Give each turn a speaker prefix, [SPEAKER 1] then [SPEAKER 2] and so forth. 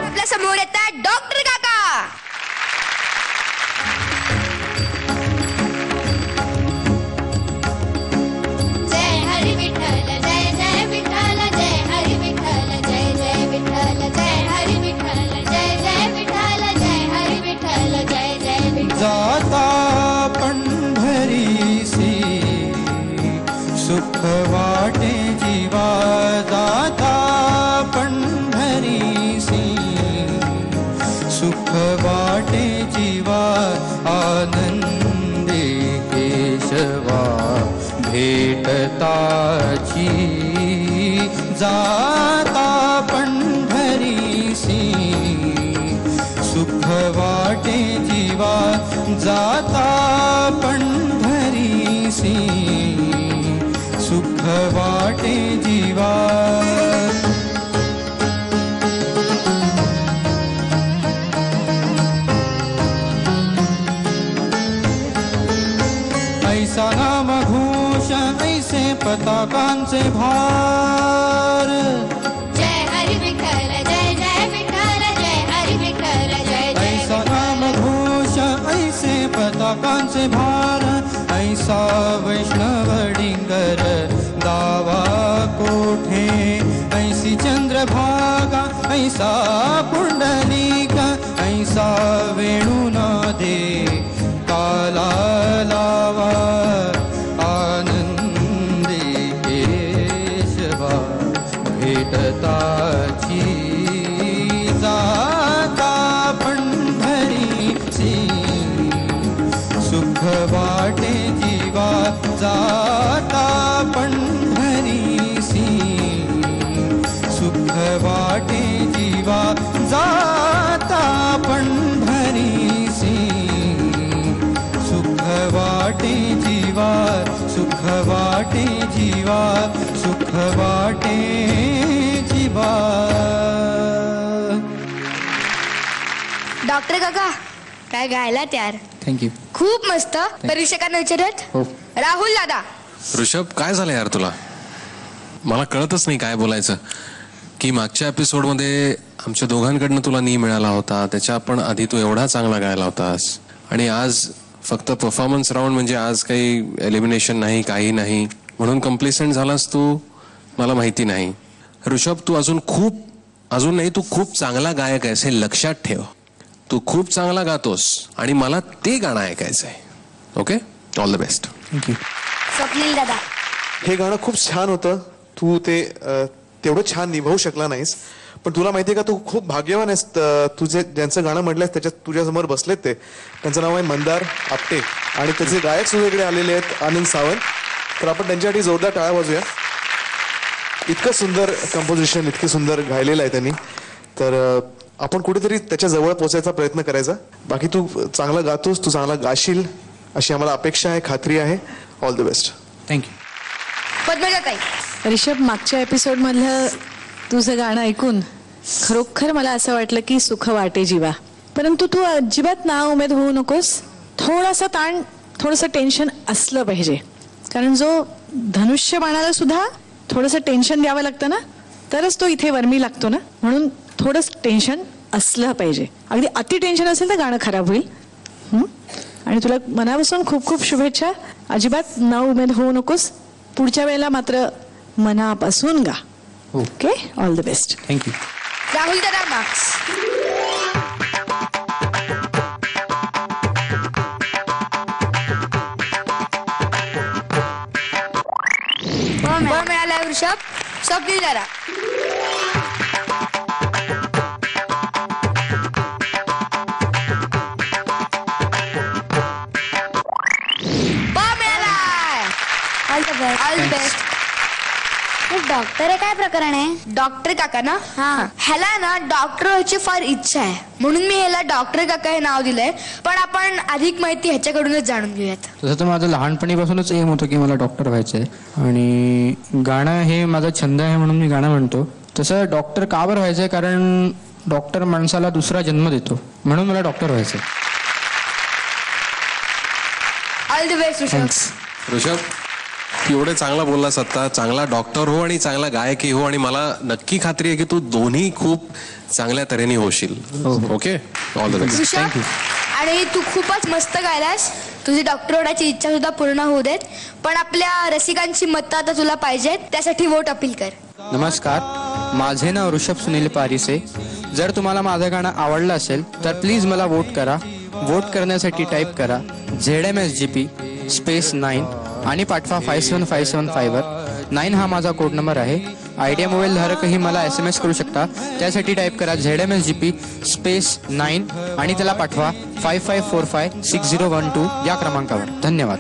[SPEAKER 1] आपल्या समोर येतात डॉक्टर काका.
[SPEAKER 2] जय हरी विठ्ठल जय जय विठ्ठल जय हरी विठ्ठल जय जय विठ्ठल जय हरी विठ्ठल जय जय विठ्ठल जय हरी विठ्ठल जय जय विठ्ठल.
[SPEAKER 3] जाता पंढरीसी सुख वाटे जीवा, जाता पंढरीसी सुख वाटे जीवा, आनंदे केशवा भेटताची. जाता पंढरीसी सुख वाटे जीवा, जाता पंढरीसी सुख वाटे जीवा. ऐसा नाम घोष ऐसे पताकांचे भार.
[SPEAKER 2] जय हरी विठ्ठल जय जय विठ्ठल जय हरी विठ्ठल जय जय.
[SPEAKER 3] ऐसा नाम घोष ऐसे पताकांचे भार, ऐसा वैष्णव डिंगर दावा कोठे, ऐसी चंद्रभागा ऐसा पुंडलिक, ऐसा वेणुनादे काला लावा. आनंदी केशवा भेटताची, जाता पंढरीची सुख वाटे जीवा, जाता पंढरीसी सुख वाटे जीवा, जाता पंढरीसी सुख वाटे जीवा, सुख वाटे जीवा, सुख वाटे जीवा.
[SPEAKER 1] डॉक्टर काका काय गायला त्यार.
[SPEAKER 3] थँक्यू.
[SPEAKER 1] खूप मस्त. परीक्षकांना विचारत.
[SPEAKER 3] हो.
[SPEAKER 1] राहुल दादा.
[SPEAKER 4] ऋषभ काय झालं यार तुला? मला कळतच नाही काय बोलायचं. की मागच्या एपिसोडमध्ये आमच्या दोघांकडनं तुला नी मिळाला होता, त्याच्या पण आधी तू एवढा चांगला गायला होतास, आणि आज फक्त परफॉर्मन्स राऊंड म्हणजे आज काही एलिमिनेशन नाही, काही नाही, म्हणून कम्प्लिसेंट झालास तू मला माहिती नाही. ऋषभ तू अजून नाही, तू खूप चांगला गायक आहेस हे लक्षात ठेव. तू खूप चांगला गातोस आणि मला ते गाणं ऐकायचं आहे. Okay, all the best.
[SPEAKER 3] Thank you.
[SPEAKER 1] Swapnil दादा.
[SPEAKER 5] हे गाणं खूप छान होतं. तू ते तेवढं छान निभावू शकला नाहीस, पण तुला माहितीये का तू खूप भाग्यवान आहेस. तुझे ज्यांचं गाणं म्हटलंयस त्याच्यात तुझ्यासमोर बसलेत ते, त्यांचं नाव आहे मंदार आपटे, आणि त्याचे गायक सुद्धा इकडे आलेले आहेत आनंद सावंत. तर आपण त्यांच्यासाठी जोरदार टाळ्या वाजूया. इतकं सुंदर कंपोजिशन, इतकं सुंदर गायलेलं आहे त्यांनी. तर आपण कुठेतरी त्याच्या जवळ पोहोचायचा प्रयत्न करायचा. बाकी तू चांगला गातोस, तू चांगला गाशील अशी आम्हाला अपेक्षा आहे, खात्री आहे. All the best.
[SPEAKER 3] थँक्यू.
[SPEAKER 1] पद्मजाताई.
[SPEAKER 6] ऋषभ, मागच्या एपिसोडमधलं तुझं गाणं ऐकून खरोखर मला असं वाटलं की सुख वाटे जीवा. परंतु तू अजिबात ना उमेद होऊ नकोस. थोडासा ताण, थोडंसं टेन्शन असलं पाहिजे, कारण जो धनुष्य बाणाला सुद्धा थोडंसं टेन्शन द्यावं लागतं ना, तरच तो इथे वर्मी लागतो ना. म्हणून थोडंच टेन्शन असलं पाहिजे. अगदी अति टेन्शन असेल तर गाणं खराब होईल. आणि तुला मनापासून खूप खूप शुभेच्छा. अजिबात ना उमेद होऊ नकोस. पुढच्या वेळेला मात्र मनापासून गा. Okay, all the best.
[SPEAKER 3] Thank you.
[SPEAKER 1] Rahul दादा मार्क्स. मिळाला ऋषभ. स्वप्नील दादा. All the best.
[SPEAKER 2] डॉक्टर हे काय प्रकरण आहे?
[SPEAKER 1] डॉक्टर काका ना, ह्याला ना डॉक्टर व्हायची फार इच्छा आहे, म्हणून मी ह्याला डॉक्टर काका हे नाव दिलंय. पण आपण अधिक माहिती ह्याच्याकडूनच जाणून घेऊयात.
[SPEAKER 7] तसं तर माझं लहानपणीपासूनच एम होतं की मला डॉक्टर व्हायचंय, आणि गाणं हे माझा छंद आहे म्हणून मी गाणं म्हणतो. तसं डॉक्टर का बरं व्हायचंय, कारण डॉक्टर माणसाला दुसरा जन्म देतो, म्हणून मला डॉक्टर व्हायचंय.
[SPEAKER 1] All the best Rishabh.
[SPEAKER 4] Rishabh एवढे चांगला बोललास आता. चांगला डॉक्टर हो आणि चांगला गायकही हो, आणि मला नक्की खात्री आहे की तू दोन्ही खूप चांगल्या तऱ्हेने होशील. Okay, all the best.
[SPEAKER 1] Rishabh, आणि तू खूपच मस्त गायलास. तुझी डॉक्टर होण्याची इच्छा सुद्धा पूर्ण होऊ देत. पण आपल्या रसिकांची मतं आता तुला पाहिजेत, त्यासाठी वोट अपील कर.
[SPEAKER 7] नमस्कार, माझे नाव ऋषभ सुनील पारिसे. जर तुम्हाला माझं गाणं आवडलं असेल तर प्लीज मला वोट करा. वोट करण्यासाठी टाईप करा ZMSGP स्पेस 9 आणि पाठवा 57575 वर. 9 हा माझा कोड नंबर आहे. आयडिया मोबाईल धारकही मला SMS करू शकता. त्यासाठी टाईप करा ZMSGP स्पेस 9 आणि त्याला पाठवा 55456012 या क्रमांकावर. धन्यवाद.